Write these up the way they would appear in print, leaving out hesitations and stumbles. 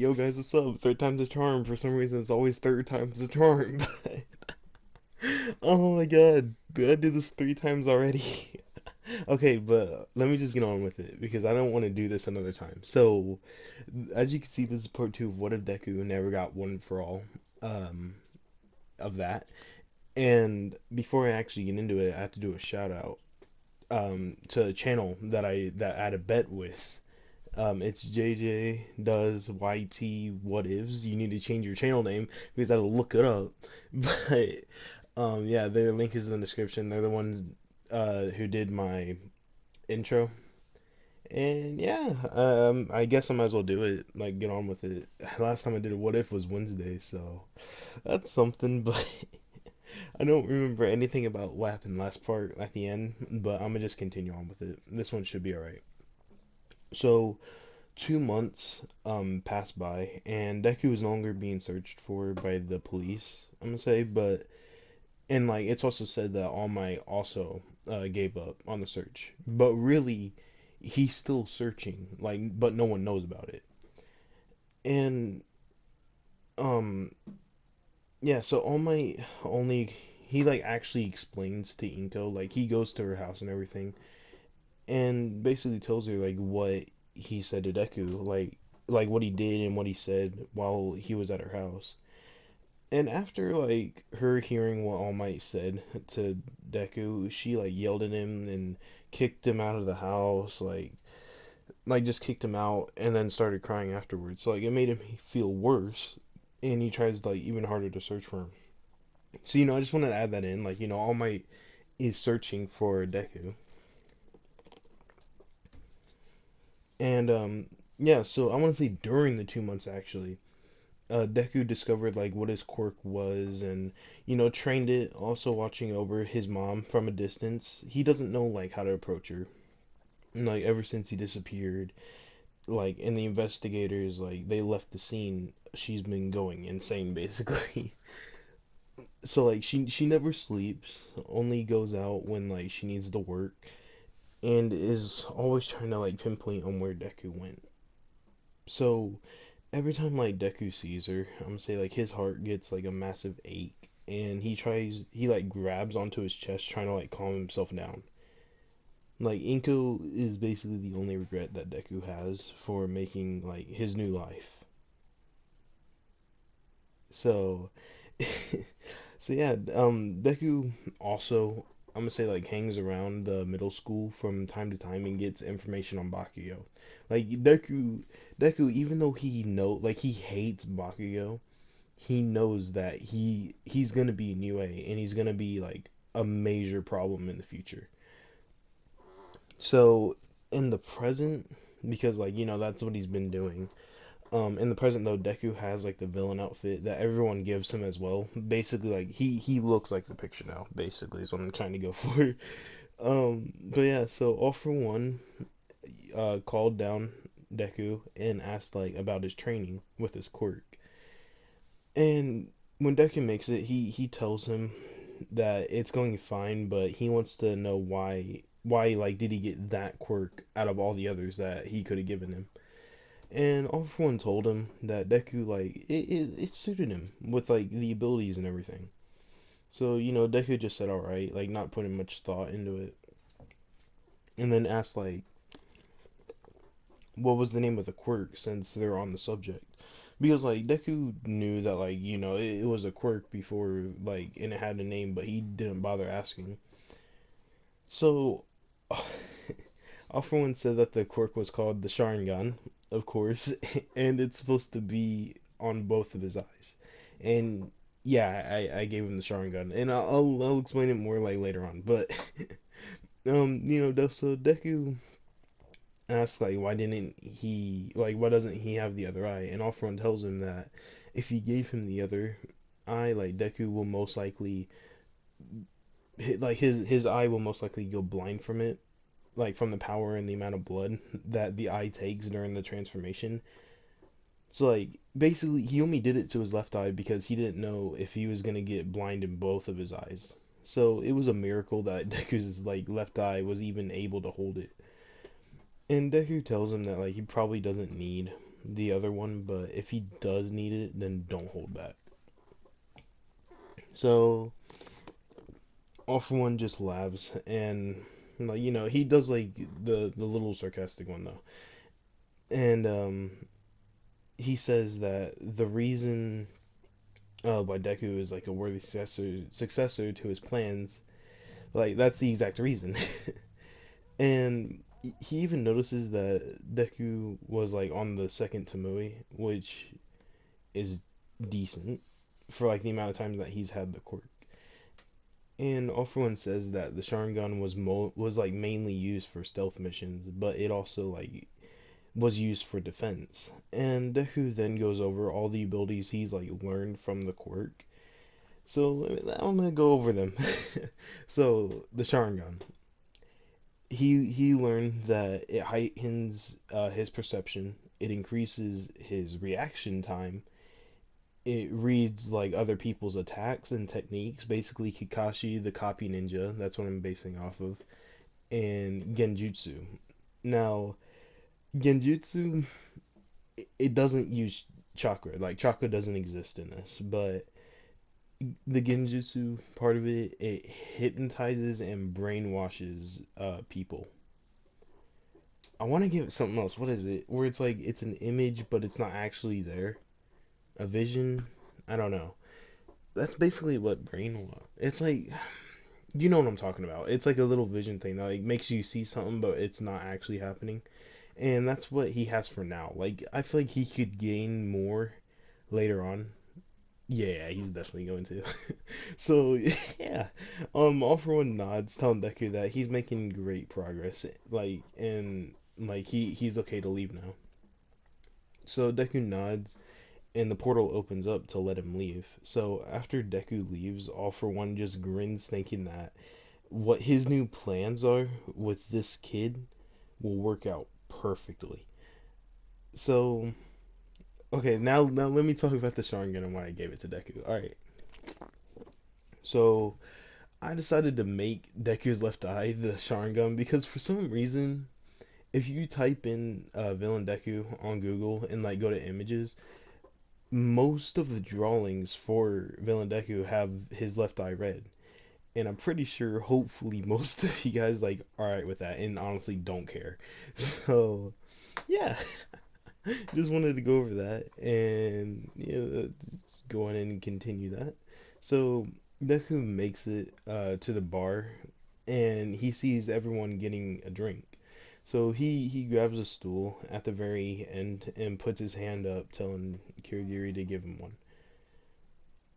Yo guys, what's up? Third time's a charm. For some reason, it's always third time's a charm. Oh my god, I did this 3 times already. Okay, but let me just get on with it because I don't want to do this another time. So, as you can see, this is part two of What If Deku Never Got One for All, um, of that. And before I actually get into it, I have to do a shout out, to a channel that I had a bet with. It's JJdoes YT What Ifs. You need to change your channel name because I had to look it up. But yeah, their link is in the description. They're the ones who did my intro. And yeah, I guess I might as well do it. Like get on with it. Last time I did a What If was Wednesday, so that's something. But I don't remember anything about what happened last part at the end. But I'm gonna just continue on with it. This one should be alright. So 2 months pass by, and Deku is no longer being searched for by the police. I'm gonna say, but and like it's also said that All Might also gave up on the search, but really he's still searching. Like, but no one knows about it. And um yeah, so All Might only he like actually explains to Inko, like he goes to her house and everything, and basically tells her like what he said to Deku, like what he did and what he said while he was at her house. And after like her hearing what All Might said to Deku, she like yelled at him and kicked him out of the house, like just kicked him out and then started crying afterwards. So like it made him feel worse and he tries like even harder to search for him. So I just wanted to add that in, like All Might is searching for Deku. And yeah, so I want to say during the 2 months actually, Deku discovered like what his quirk was and trained it. Also watching over his mom from a distance. He doesn't know like how to approach her. And, like ever since he disappeared, like and the investigators like they left the scene, she's been going insane basically. So like she never sleeps, only goes out when like she needs to work, and is always trying to like pinpoint on where Deku went. So every time like Deku sees her, I'm gonna say like his heart gets like a massive ache, and he like grabs onto his chest trying to like calm himself down. Like Inko is basically the only regret that Deku has for making like his new life. So so yeah, Deku also, I'm gonna say like hangs around the middle school from time to time and gets information on Bakugo. Like Deku, even though he hates Bakugo, he knows that he's gonna be in UA and he's gonna be like a major problem in the future. So in the present, because like that's what he's been doing. In the present though, Deku has like the villain outfit that everyone gives him as well. Basically, like he looks like the picture now. Basically, is what I'm trying to go for. But yeah, so All For One called down Deku and asked like about his training with his quirk. And when Deku makes it, he tells him that it's going fine, but he wants to know why like did he get that quirk out of all the others that he could have given him. And All For One told him that Deku like it suited him with like the abilities and everything. So Deku just said all right, like not putting much thought into it, and then asked like what was the name of the quirk since they're on the subject. Because like Deku knew that like it was a quirk before, like, and it had a name, but he didn't bother asking. So All For One said that the quirk was called the Sharingan, of course, and it's supposed to be on both of his eyes. And yeah, I gave him the Sharingan, and I'll explain it more like later on. But so Deku asks like why doesn't he have the other eye? And All For One tells him that if he gave him the other eye, like Deku will most likely like his eye will most likely go blind from it, like from the power and the amount of blood that the eye takes during the transformation. So like basically he only did it to his left eye because he didn't know if he was gonna get blind in both of his eyes. So it was a miracle that Deku's like left eye was even able to hold it. And Deku tells him that like he probably doesn't need the other one, but if he does need it, then don't hold back. So All For One just laughs, and like he does like the little sarcastic one though, and he says that the reason why Deku is like a worthy successor to his plans, like that's the exact reason. And he even notices that Deku was like on the second Tomoe, which is decent for like the amount of time that he's had the quirk. And All For One says that the Sharingan was like mainly used for stealth missions, but it also like was used for defense. And Deku then goes over all the abilities he's like learned from the quirk. So I'm gonna go over them. So the Sharingan, he learned that it heightens his perception. It increases his reaction time. It reads like other people's attacks and techniques. Basically, Kakashi, the copy ninja. That's what I'm basing off of. And Genjutsu. Now, Genjutsu, it doesn't use chakra. Like chakra doesn't exist in this, but the Genjutsu part of it hypnotizes and brainwashes people. I want to give it something else. What is it? Where it's like it's an image, but it's not actually there. A vision. I don't know. That's basically what brainwash. It's like you know what I'm talking about. It's like a little vision thing that like makes you see something, but it's not actually happening. And that's what he has for now. Like I feel like he could gain more later on. Yeah, he's definitely going to. So yeah, All For One nods, telling Deku that he's making great progress. Like and like he's okay to leave now. So Deku nods, and the portal opens up to let him leave. So after Deku leaves, All For One just grins, thinking that what his new plans are with this kid will work out perfectly. So okay, now let me talk about the Sharingan and why I gave it to Deku. All right, so I decided to make Deku's left eye the Sharingan because for some reason, if you type in villain Deku on Google and like go to images, most of the drawings for villain Deku have his left eye red. And I'm pretty sure, hopefully, most of you guys like alright with that and honestly don't care. So, yeah, just wanted to go over that and just go on and continue that. So, Deku makes it to the bar and he sees everyone getting a drink. So he grabs a stool at the very end and puts his hand up, telling Kirigiri to give him one.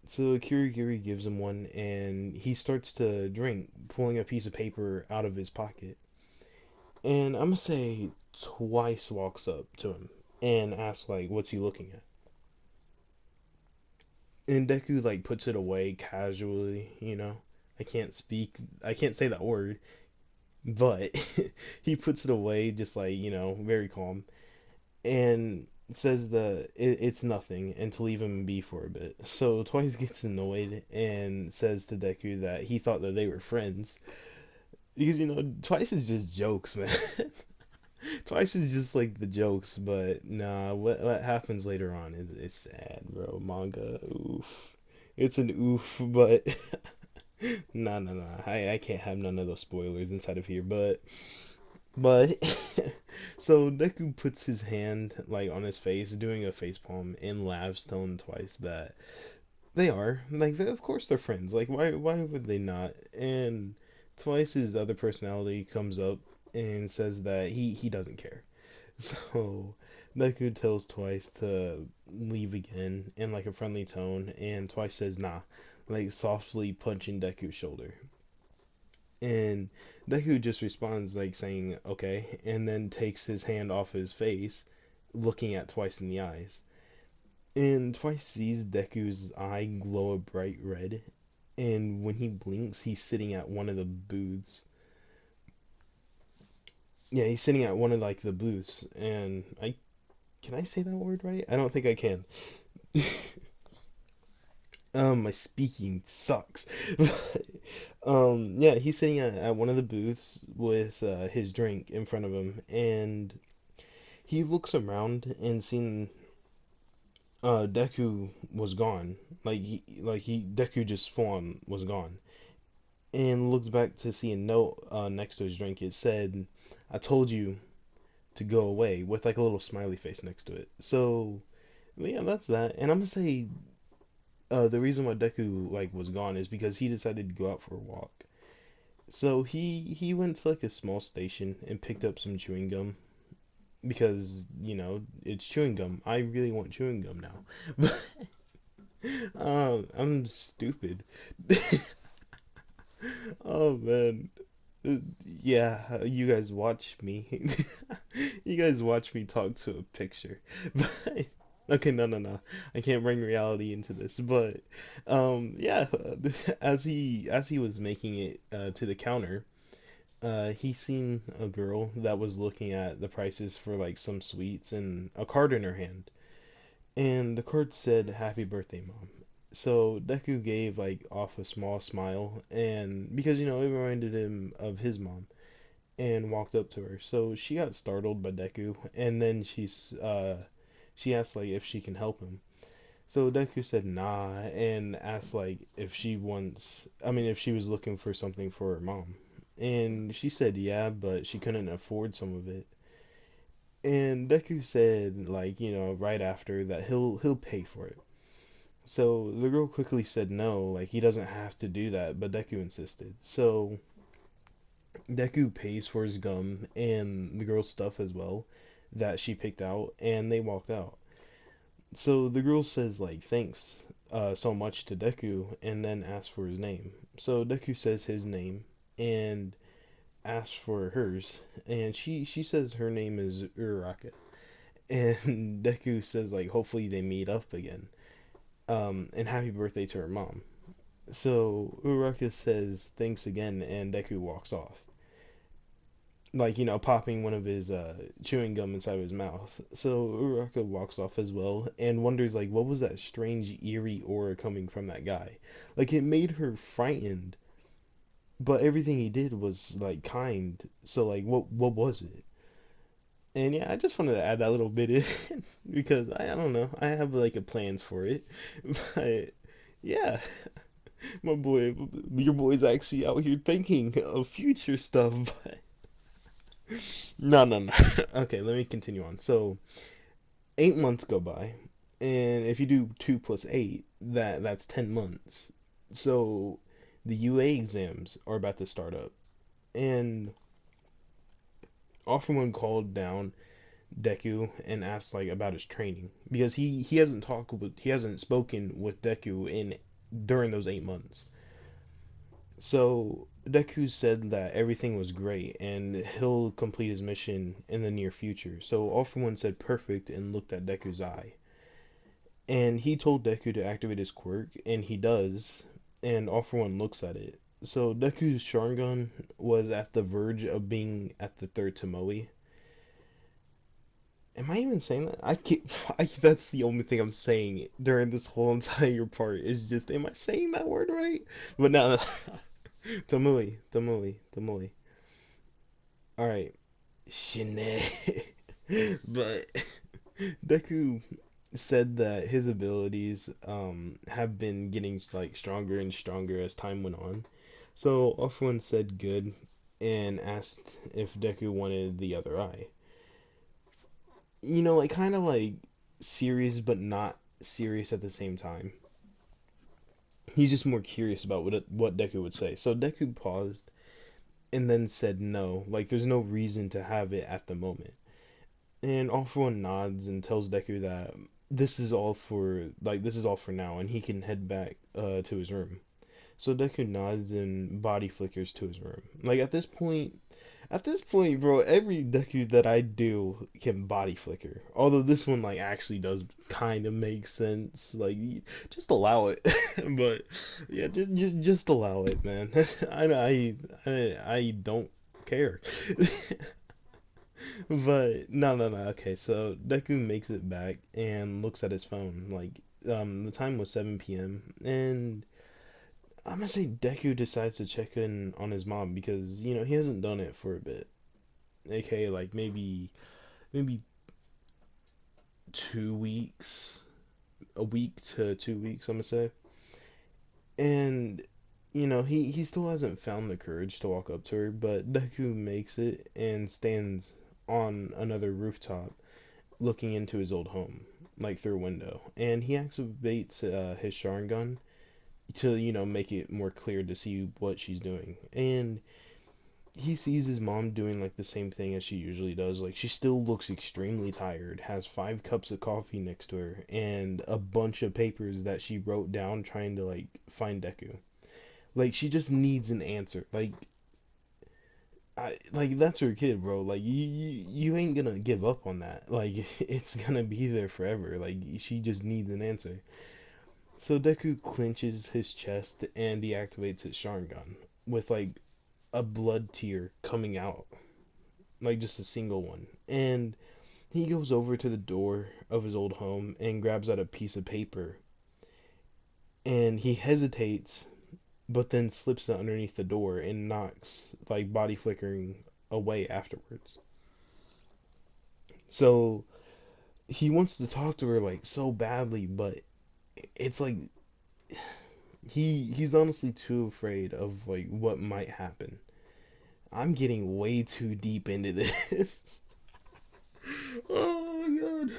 So Kirigiri gives him one, and he starts to drink, pulling a piece of paper out of his pocket. And I'm gonna say Twice walks up to him and asks like, "What's he looking at?" And Deku like puts it away casually. I can't say that word, but he puts it away just like very calm. And says that it's nothing and to leave him be for a bit. So Twice gets annoyed and says to Deku that he thought that they were friends. Because Twice is just jokes, man. Twice is just like the jokes, but nah, what happens later on is it's sad, bro. Manga, oof. It's an oof, but nah. I can't have none of those spoilers inside of here, but so Deku puts his hand like on his face, doing a face palm, and laughs, telling Twice that they are like, of course they're friends. Like why would they not? And Twice's other personality comes up and says that he doesn't care. So Deku tells Twice to leave again in like a friendly tone, and Twice says nah, like softly punching Deku's shoulder. And Deku just responds like saying okay, and then takes his hand off his face, looking at Twice in the eyes. And Twice sees Deku's eye glow a bright red, and when he blinks, he's sitting at one of the booths. Yeah, he's sitting at one of like the booths, and I can I say that word right? I don't think I can. My speaking sucks. Yeah, he's sitting at one of the booths with his drink in front of him, and he looks around and seen Deku was gone. Deku just full on was gone. And looks back to see a note next to his drink. It said, "I told you to go away," with like a little smiley face next to it. So yeah, that's that. And I'm gonna say the reason why Deku like was gone is because he decided to go out for a walk. So he went to like a small station and picked up some chewing gum because it's chewing gum. I really want chewing gum now. I'm stupid. Oh man. Uh, Yeah, you guys watch me. You guys watch me talk to a picture. But okay, no. I can't bring reality into this. But yeah, as he was making it to the counter, he seen a girl that was looking at the prices for like some sweets and a card in her hand. And the card said "Happy Birthday, Mom." So Deku gave like off a small smile, and because it reminded him of his mom, and walked up to her. So she got startled by Deku, and then she asked like if she can help him. So Deku said nah, and asked like if she was looking for something for her mom. And she said yeah, but she couldn't afford some of it. And Deku said like, right after that he'll pay for it. So the girl quickly said no, like he doesn't have to do that, but Deku insisted. So Deku pays for his gum and the girl's stuff as well that she picked out, and they walked out. So the girl says like thanks so much to Deku, and then asks for his name. So Deku says his name and asks for hers, and she says her name is Uraraka. And Deku says like hopefully they meet up again. And happy birthday to her mom. So Uraraka says thanks again, and Deku walks off, like popping one of his chewing gum inside of his mouth. So Uraraka walks off as well and wonders like what was that strange eerie aura coming from that guy. Like it made her frightened, but everything he did was like kind. So like what was it? And yeah, I just wanted to add that little bit in because I don't know. I have like a plans for it. But yeah, my boy, your boy's actually out here thinking of future stuff. But no. Okay, let me continue on. So 8 months go by, and if you do 2 plus 8, that's 10 months. So the UA exams are about to start up, and Offerman called down Deku and asked like about his training because he hasn't spoken with Deku in during those 8 months. So Deku said that everything was great and he'll complete his mission in the near future. So All For One said perfect and looked at Deku's eye. And he told Deku to activate his quirk, and he does, and All For One looks at it. So Deku's Sharingan was at the verge of being at the third Tomoe. Am I even saying that? I can't. That's the only thing I'm saying during this whole entire part is just, am I saying that word right? But no. Tomoe. All right, Shine. But Deku said that his abilities have been getting like stronger and stronger as time went on. So Offwan said good and asked if Deku wanted the other eye. Like kind of like serious but not serious at the same time. He's just more curious about what Deku would say. So Deku paused and then said no, like there's no reason to have it at the moment. And All For One nods and tells Deku that this is all for now, and he can head back to his room. So Deku nods and body flickers to his room. Like at this point, bro, every Deku that I do can body flicker. Although this one like actually does kind of make sense. Like just allow it. But yeah, just allow it, man. I don't care. But no. Okay, so Deku makes it back and looks at his phone. Like the time was 7 p.m. and I'm gonna say Deku decides to check in on his mom because he hasn't done it for a bit. AKA like maybe 2 weeks, a week to 2 weeks, I'm gonna say. And he still hasn't found the courage to walk up to her, but Deku makes it and stands on another rooftop looking into his old home, like through a window. And he activates his Sharingan to, make it more clear to see what she's doing. And he sees his mom doing like the same thing as she usually does. Like she still looks extremely tired, has 5 cups of coffee next to her, and a bunch of papers that she wrote down trying to like find Deku. Like she just needs an answer. Like that's her kid, bro. Like you ain't gonna give up on that. Like it's gonna be there forever. Like she just needs an answer. So Deku clenches his chest and deactivates his Sharingan with like a blood tear coming out, like just a single one. And he goes over to the door of his old home and grabs out a piece of paper. And he hesitates, but then slips it underneath the door and knocks, like body flickering away afterwards. So he wants to talk to her like so badly, but it's like he's honestly too afraid of like what might happen. I'm getting way too deep into this. Oh my god.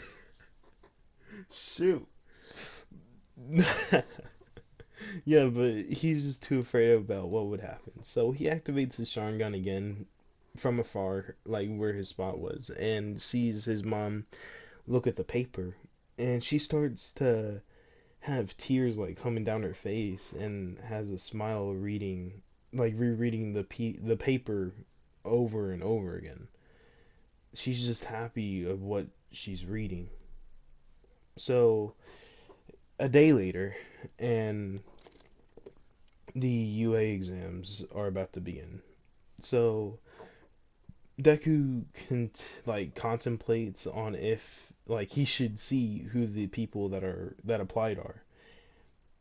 Shoot. Yeah, but he's just too afraid about what would happen. So he activates his Sharingan again from afar, like where his spot was, and sees his mom look at the paper. And she starts to have tears like coming down her face and has a smile reading, like rereading the paper over and over again. She's just happy of what she's reading. So a day later, and the UA exams are about to begin. So Deku contemplates on if like he should see who the people that applied are.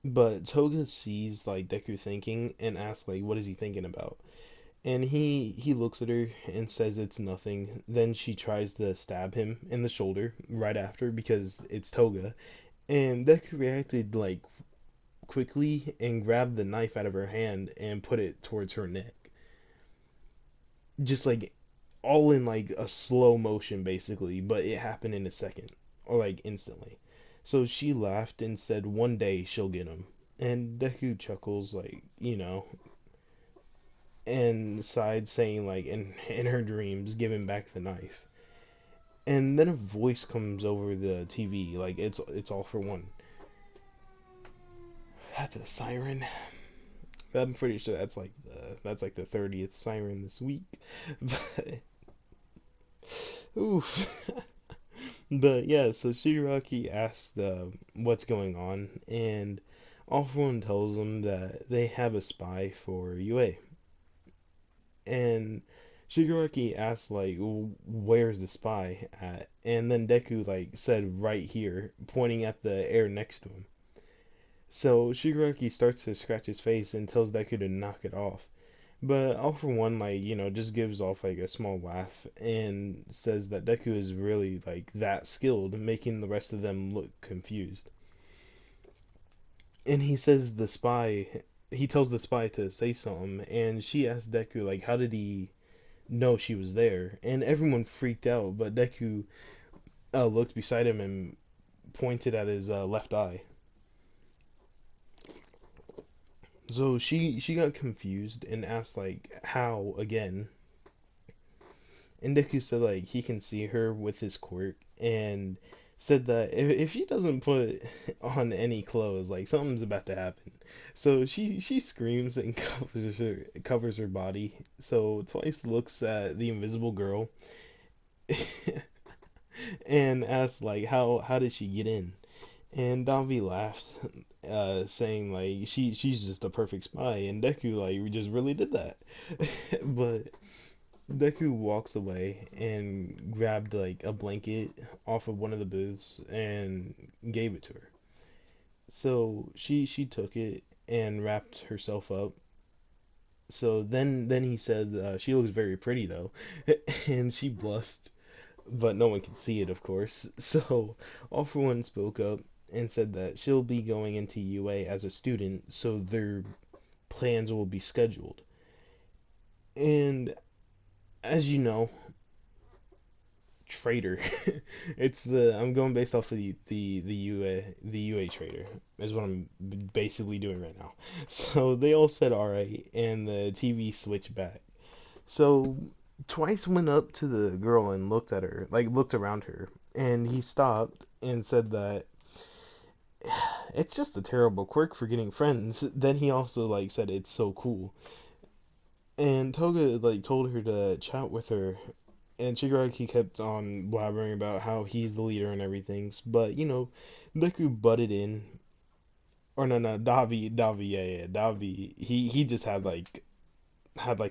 But Toga sees like Deku thinking and asks like what is he thinking about? And he looks at her and says it's nothing. Then she tries to stab him in the shoulder right after because it's Toga. And Deku reacted like quickly and grabbed the knife out of her hand and put it towards her neck. Just like all in like a slow motion basically, but it happened in a second or like instantly. So she laughed and said one day she'll get him. And Deku chuckles like, and sighed saying like in her dreams giving back the knife. And then a voice comes over the TV like it's all for one. That's a siren. I'm pretty sure that's like the 30th siren this week. But oof. But yeah, so Shigaraki asks what's going on, and All For One tells them that they have a spy for UA. And Shigaraki asks like, where's the spy at? And then Deku like said right here, pointing at the air next to him. So Shigaraki starts to scratch his face and tells Deku to knock it off. But All For One, like, just gives off like a small laugh and says that Deku is really like that skilled, making the rest of them look confused. And he tells the spy to say something, and she asks Deku like, how did he know she was there? And everyone freaked out, but Deku looked beside him and pointed at his left eye. So she got confused and asked like how again. And Deku said like he can see her with his quirk and said that if she doesn't put on any clothes, like something's about to happen. So she screams and covers her body. So Twice looks at the invisible girl and asks like how did she get in? And Davi laughs, saying like she's just a perfect spy, and Deku like just really did that. But Deku walks away and grabbed like a blanket off of one of the booths and gave it to her. So she took it and wrapped herself up. So then he said she looks very pretty though, and she blushed but no one could see it, of course. So All For One spoke up and said that she'll be going into UA as a student, so their plans will be scheduled. And as you know, traitor. It's the I'm going based off of the UA traitor is what I'm basically doing right now. So they all said all right, and the TV switched back. So Twice went up to the girl and looked at her, like looked around her, and he stopped and said that it's just a terrible quirk for getting friends. Then he also like said it's so cool. And Toga like told her to chat with her, and Shigaraki kept on blabbering about how he's the leader and everything. But Deku butted in, or no, Davi, yeah, Davi. He just had like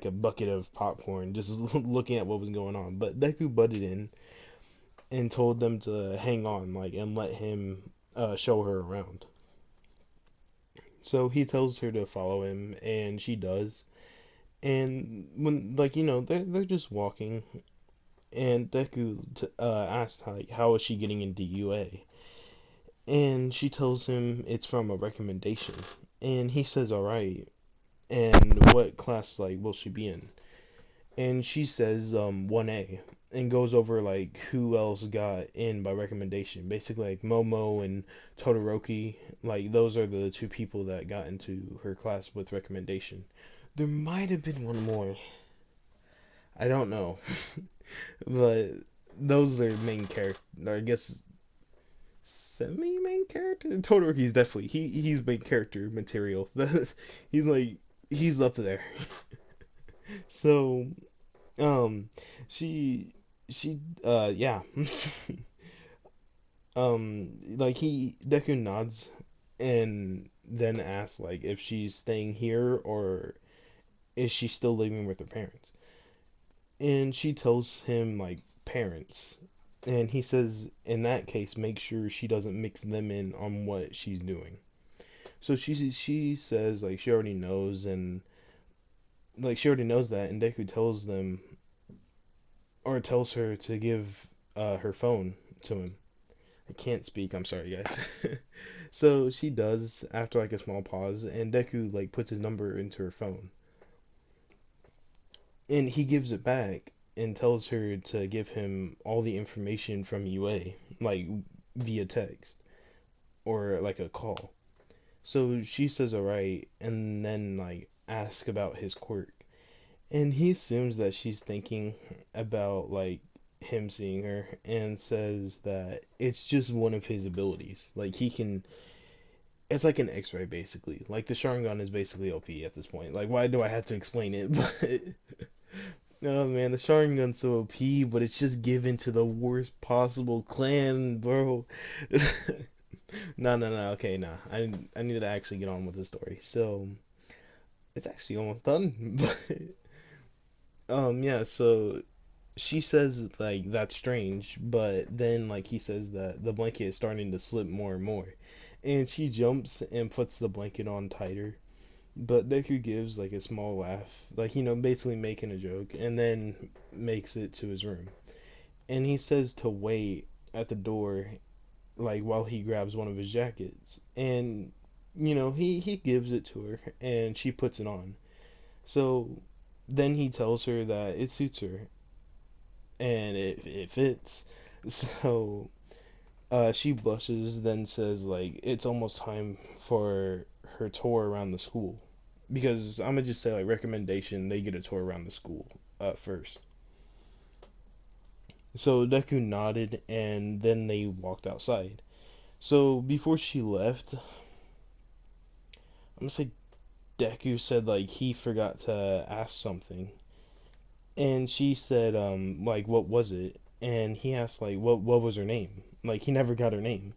a bucket of popcorn, just looking at what was going on. But Deku butted in and told them to hang on, like, and let him show her around. So he tells her to follow him, and she does. And when, like, they're just walking, and Deku asked like how is she getting into UA, and she tells him it's from a recommendation, and he says all right, and what class like will she be in, and she says 1A, and goes over like who else got in by recommendation, basically like Momo and Todoroki, like those are the two people that got into her class with recommendation. There might have been one more, I don't know. But those are main character, or I guess semi main character. Todoroki's definitely he's main character material. He's like he's up there. So um she yeah. Like Deku nods and then asks like if she's staying here or is she still living with her parents. And she tells him like parents, and he says in that case make sure she doesn't mix them in on what she's doing. So she says like she already knows, and like she already knows that, and Deku tells them, or tells her to give her phone to him. I can't speak, I'm sorry guys. So she does after like a small pause, and Deku like puts his number into her phone, and he gives it back and tells her to give him all the information from UA, like via text or like a call. So she says alright, and then like ask about his quirk. And he assumes that she's thinking about like him seeing her, and says that it's just one of his abilities. Like he can, it's like an X-ray basically. Like the Sharingan is basically OP at this point. Like why do I have to explain it? But oh man, the Sharingan's so OP, but it's just given to the worst possible clan, bro. No, no, no. Okay, nah. I need to actually get on with the story. So it's actually almost done. But yeah. So she says like that's strange, but then like he says that the blanket is starting to slip more and more, and she jumps and puts the blanket on tighter. But Deku gives like a small laugh, like basically making a joke, and then makes it to his room. And he says to wait at the door, like while he grabs one of his jackets. And he gives it to her, and she puts it on. So then he tells her that it suits her, and it fits. So she blushes, then says like it's almost time for her tour around the school, because I'm gonna just say like recommendation, they get a tour around the school first. So Deku nodded, and then they walked outside. So before she left, I'm gonna say Deku said like he forgot to ask something, and she said like what was it, and he asked like what was her name, like he never got her name.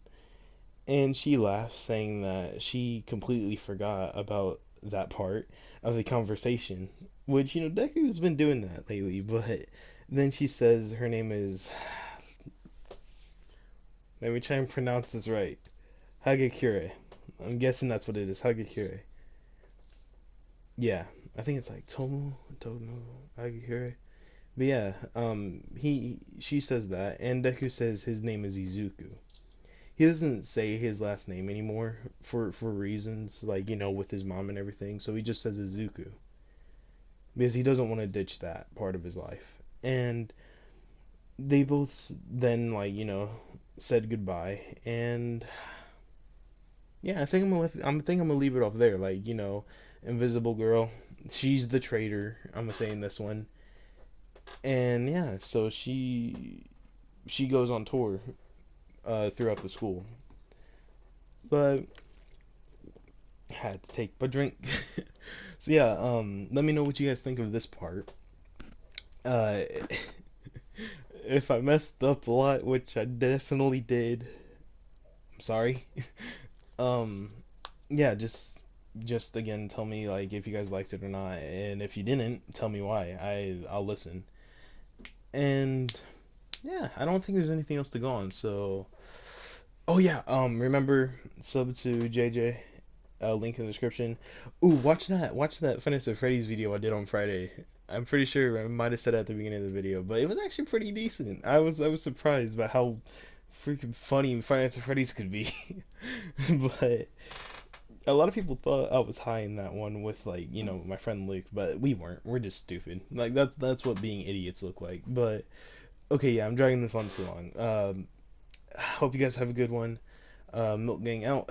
And she laughed, saying that she completely forgot about that part of the conversation, which, Deku's been doing that lately. But then she says her name is. Let me try and pronounce this right. Hagakure. I'm guessing that's what it is. Hagakure. Yeah, I think it's like Tomo, Hagakure. But yeah, she says that, and Deku says his name is Izuku. He doesn't say his last name anymore for reasons like with his mom and everything. So he just says Izuku because he doesn't want to ditch that part of his life. And they both then said goodbye, and yeah, I think I'm gonna leave it off there. Like Invisible Girl, she's the traitor. I'm gonna say in this one, and yeah, so she goes on tour throughout the school, but I had to take a drink. So yeah, let me know what you guys think of this part. Uh, if I messed up a lot, which I definitely did, I'm sorry. Um, yeah, just again tell me like if you guys liked it or not, and if you didn't, tell me why. I'll listen. And yeah, I don't think there's anything else to go on. So, oh yeah, remember sub to JJ. Link in the description. Ooh, watch that Finesse of Freddy's video I did on Friday. I'm pretty sure I might have said it at the beginning of the video, but it was actually pretty decent. I was surprised by how freaking funny Finance of Freddy's could be. But a lot of people thought I was high in that one with like my friend Luke, but we weren't. We're just stupid. Like that's what being idiots look like. But okay, yeah, I'm dragging this on too long. Hope you guys have a good one. Milk Gang out.